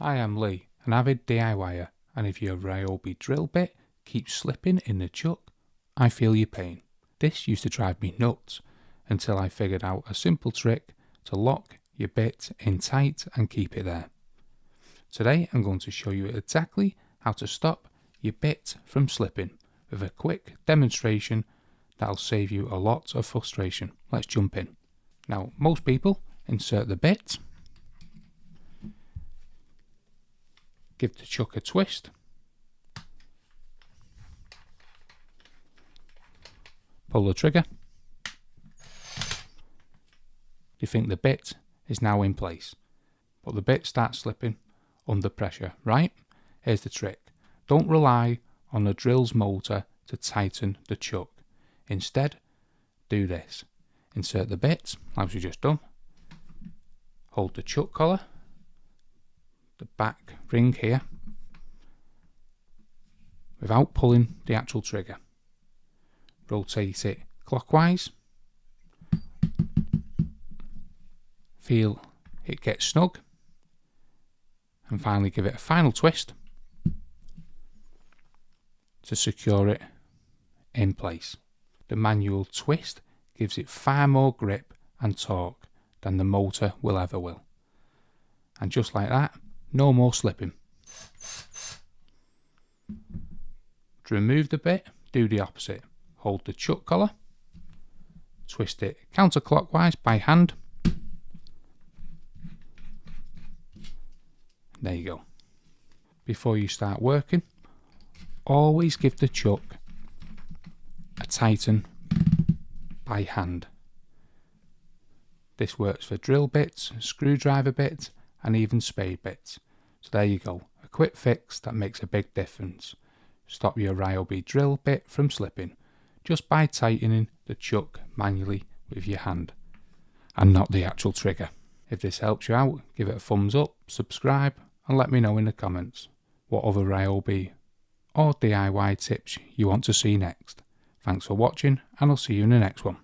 Hi, I'm Lee, an avid DIYer, and if your Ryobi drill bit keeps slipping in the chuck, I feel your pain. This used to drive me nuts until I figured out a simple trick to lock your bit in tight and keep it there. Today I'm going to show you exactly how to stop your bit from slipping with a quick demonstration that'll save you a lot of frustration. Let's jump in. Now, most people insert the bit, give the chuck a twist, pull the trigger. You think the bit is now in place, but the bit starts slipping under pressure, right? Here's the trick. Don't rely on the drill's motor to tighten the chuck. Instead, do this. Insert the bit, like we just done. Hold the chuck collar, the back ring here, without pulling the actual trigger. Rotate it clockwise. Feel it get snug, and finally give it a final twist to secure it in place. The manual twist gives it far more grip and torque than the motor will ever will. And just like that, no more slipping. To remove the bit, do the opposite. Hold the chuck collar, twist it counterclockwise by hand. There you go. Before you start working, always give the chuck a tighten by hand. This works for drill bits, screwdriver bits, and even spade bits. So there you go, a quick fix that makes a big difference. Stop your Ryobi drill bit from slipping just by tightening the chuck manually with your hand and not the actual trigger. If this helps you out, give it a thumbs up, subscribe, and let me know in the comments what other Ryobi or DIY tips you want to see next. Thanks for watching, and I'll see you in the next one.